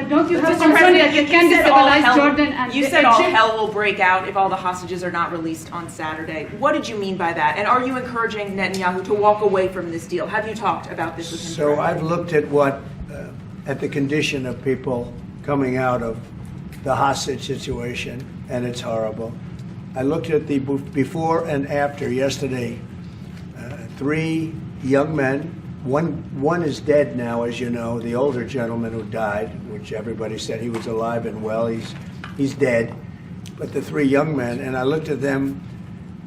But don't you have Mr. concern President, that you can destabilize Jordan and you said all Egypt? hell will break out if all the hostages are not released on Saturday. What did you mean by that? And are you encouraging Netanyahu to walk away from this deal? Have you talked about this with him? So I've looked at at the condition of people coming out of the hostage situation, and it's horrible. I looked at the before and after yesterday. 3 young men. One is dead now, as you know, the older gentleman who died, which everybody said he was alive and well. He's dead. But the 3 young men, and I looked at them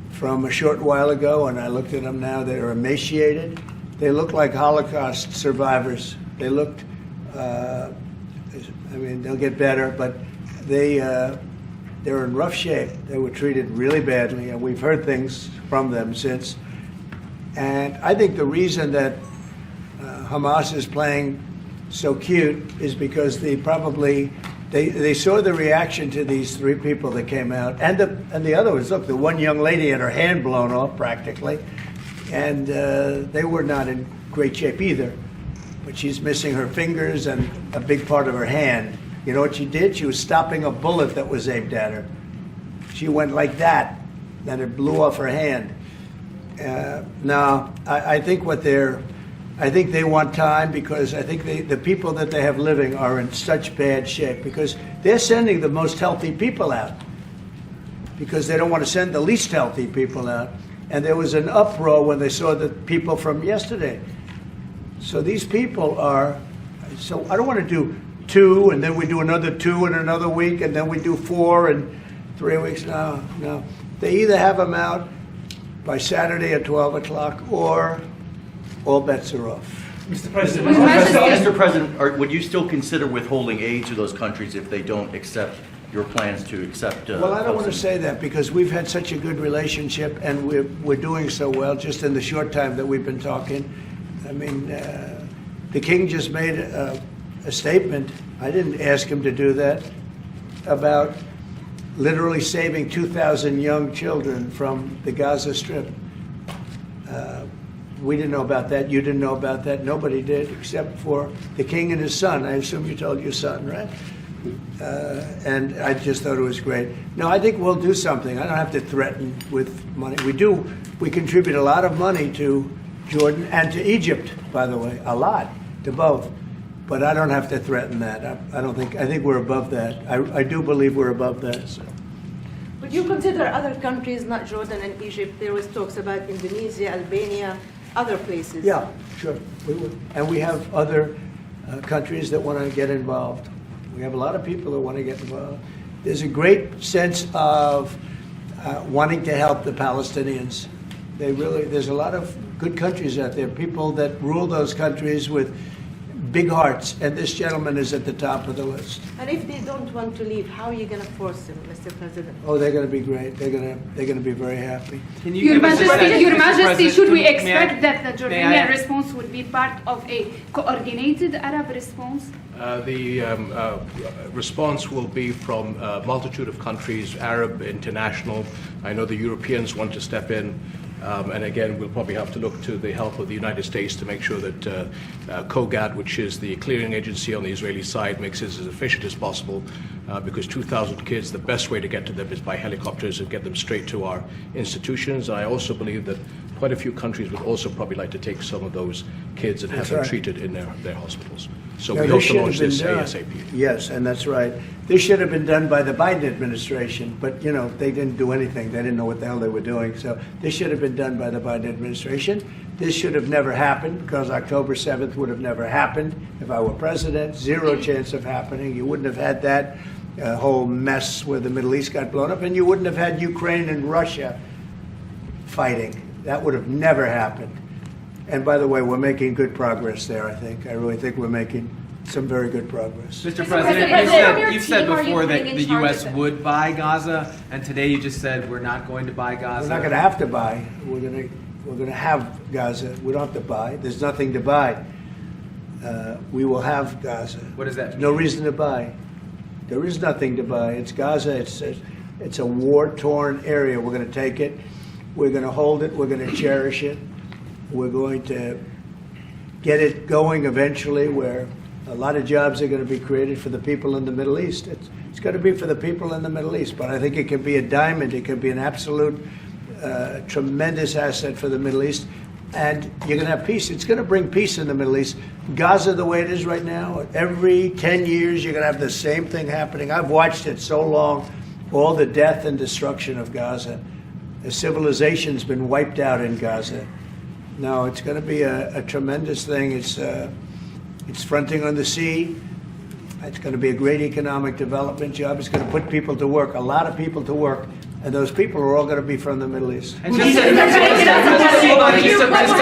from a short while ago, and I looked at them now. They're emaciated. They look like Holocaust survivors. They looked, I mean, they'll get better, but they're in rough shape. They were treated really badly, and we've heard things from them since. And I think the reason that Hamas is playing so cute is because they saw the reaction to these 3 people that came out, and the other was, look, the one young lady had her hand blown off practically, and they were not in great shape either. But she's missing her fingers and a big part of her hand. You know what she did? She was stopping a bullet that was aimed at her. She went like that, and it blew off her hand. Now, I think I think they want time, because I think the people that they have living are in such bad shape, because they're sending the most healthy people out because they don't want to send the least healthy people out. And there was an uproar when they saw the people from yesterday. So these people so I don't want to do 2 and then we do another 2 in another week and then we do 4 in 3 weeks. No. They either have them out by Saturday at 12 o'clock or all bets are off. Mr. President, would you still consider withholding aid to those countries if they don't accept your plans to accept? Well, I don't want to say that, because we've had such a good relationship and we're doing so well just in the short time that we've been talking. I mean, the king just made a statement. I didn't ask him to do that, about literally saving 2,000 young children from the Gaza Strip. We didn't know about that. You didn't know about that. Nobody did, except for the king and his son. I assume you told your son, right? And I just thought it was great. No, I think we'll do something. I don't have to threaten with money. We contribute a lot of money to Jordan and to Egypt, by the way, a lot, to both. But I don't have to threaten that. I think we're above that. I do believe we're above that. So. Would you consider other countries, not Jordan and Egypt? There was talks about Indonesia, Albania, other places. Yeah, sure, we would. And we have other countries that want to get involved. We have a lot of people that want to get involved. There's a great sense of wanting to help the Palestinians. There's a lot of good countries out there, people that rule those countries with big hearts, and this gentleman is at the top of the list. And if they don't want to leave, how are you going to force them, Mr. President? Oh, they're going to be great. They're going to be very happy. Your Majesty, should we expect that the May Jordanian I- response would be part of a coordinated Arab response? The response will be from a multitude of countries, Arab, international. I know the Europeans want to step in. And again, we'll probably have to look to the help of the United States to make sure that COGAT, which is the clearing agency on the Israeli side, makes this as efficient as possible, because 2,000 kids, the best way to get to them is by helicopters and get them straight to our institutions. I also believe that quite a few countries would also probably like to take some of those kids and have them treated in their hospitals. So we hope to launch this ASAP. Yes, and that's right. This should have been done by the Biden administration, but, you know, they didn't do anything. They didn't know what the hell they were doing. So this should have been done by the Biden administration. This should have never happened, because October 7th would have never happened if I were president. Zero chance of happening. You wouldn't have had that whole mess where the Middle East got blown up, and you wouldn't have had Ukraine and Russia fighting. That would have never happened. And by the way, we're making good progress there, I think. I really think we're making some very good progress. Mr. President, you said before that the U.S. would buy Gaza, and today you just said we're not going to buy Gaza. We're not going to have to buy. We're going to have Gaza. We don't have to buy. There's nothing to buy. We will have Gaza. What does that mean? No reason to buy. There is nothing to buy. It's Gaza. It's a war-torn area. We're going to take it. We're going to hold it. We're going to cherish it. We're going to get it going eventually where A lot of jobs are going to be created for the people in the Middle East. It's going to be for the people in the Middle East, but I think it can be a diamond. It can be an absolute tremendous asset for the Middle East. And you're going to have peace. It's going to bring peace in the Middle East. Gaza, the way it is right now, every 10 years you're going to have the same thing happening. I've watched it so long, all the death and destruction of Gaza. The civilization's been wiped out in Gaza. No, it's going to be a tremendous thing. It's fronting on the sea. It's going to be a great economic development job. It's going to put people to work, a lot of people to work. And those people are all going to be from the Middle East. And just to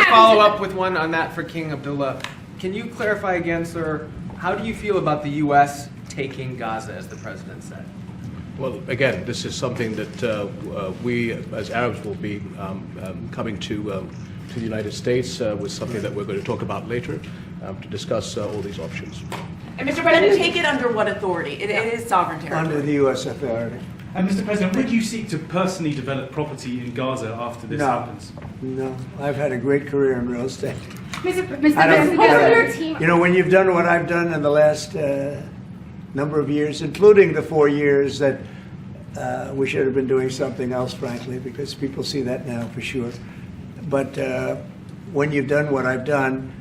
follow up with one on that for King Abdullah, can you clarify again, sir, how do you feel about the U.S. taking Gaza, as the president said? Well, again, this is something that we, as Arabs, will be coming to the United States with something that we're going to talk about later to discuss all these options. And Mr. President, take it under what authority? It is sovereign territory. Under the U.S. authority. And Mr. President, would you seek to personally develop property in Gaza after this happens? No. I've had a great career in real estate. Mr. I don't- President, You know, when you've done what I've done in the last number of years, including the 4 years that we should have been doing something else, frankly, because people see that now for sure. But when you've done what I've done,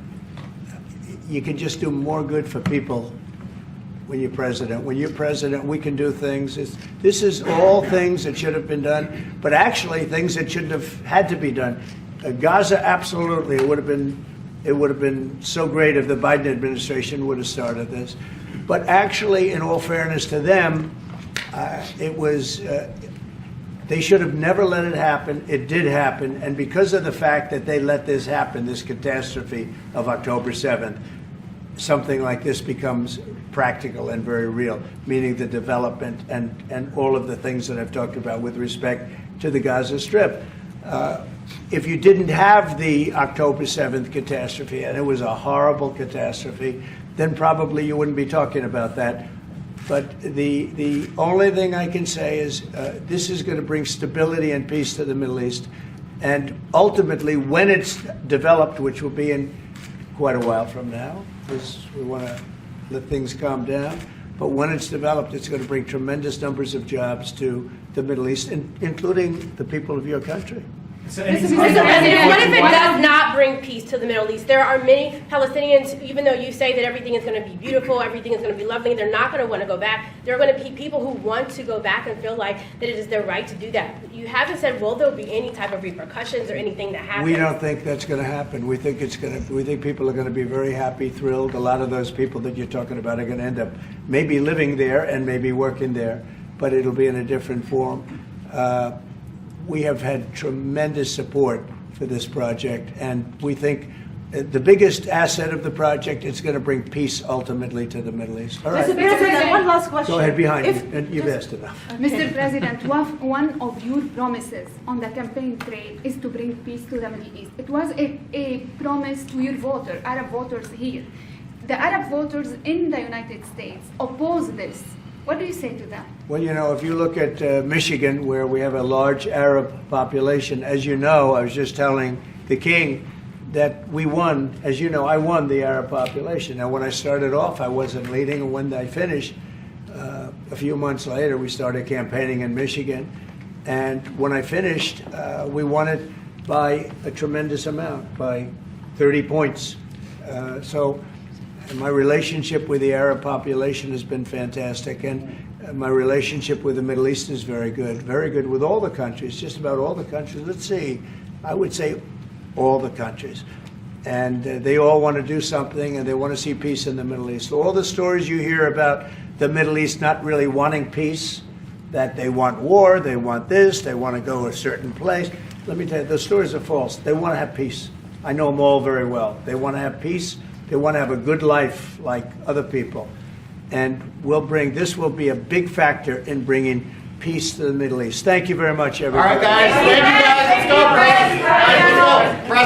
you can just do more good for people when you're president. When you're president, we can do things. This is all things that should have been done, but actually things that shouldn't have had to be done. Gaza, absolutely, it would have been so great if the Biden administration would have started this. But actually, in all fairness to them, they should have never let it happen. It did happen, and because of the fact that they let this happen, this catastrophe of October 7th, something like this becomes practical and very real, meaning the development and all of the things that I've talked about with respect to the Gaza Strip. If you didn't have the October 7th catastrophe, and it was a horrible catastrophe, then probably you wouldn't be talking about that. But the only thing I can say is this is going to bring stability and peace to the Middle East. And ultimately, when it's developed, which will be in quite a while from now, because we want to let things calm down. But when it's developed, it's going to bring tremendous numbers of jobs to the Middle East, including the people of your country. So Mr. President, what if it does not bring peace to the Middle East? There are many Palestinians, even though you say that everything is going to be beautiful, everything is going to be lovely, they're not going to want to go back. There are going to be people who want to go back and feel like that it is their right to do that. You haven't said, will there be any type of repercussions or anything that happens? We don't think that's going to happen. We think people are going to be very happy, thrilled. A lot of those people that you're talking about are going to end up maybe living there and maybe working there, but it'll be in a different form. We have had tremendous support for this project, and we think the biggest asset of the project is going to bring peace ultimately to the Middle East. All right. Mr. President, one last question. Go ahead, behind you. And you've asked enough. Mr. President, one of your promises on the campaign trail is to bring peace to the Middle East. It was a promise to your voters, Arab voters here. The Arab voters in the United States oppose this. What do you say to that? Well, you know, if you look at Michigan, where we have a large Arab population, as you know, I was just telling the King that we won. As you know, I won the Arab population. Now, when I started off, I wasn't leading, and when I finished, a few months later, we started campaigning in Michigan. And when I finished, we won it by a tremendous amount, by 30 points. So my relationship with the Arab population has been fantastic, and my relationship with the Middle East is very good with all the countries, just about all the countries. Let's see, I would say all the countries. And they all want to do something, and they want to see peace in the Middle East. All the stories you hear about the Middle East not really wanting peace, that they want war, they want this, they want to go a certain place. Let me tell you, those stories are false. They want to have peace. I know them all very well. They want to have peace. They want to have a good life like other people. And this will be a big factor in bringing peace to the Middle East. Thank you very much, everybody. All right, guys. Thank you, guys. Let's go, Press. All right, let's go. Press.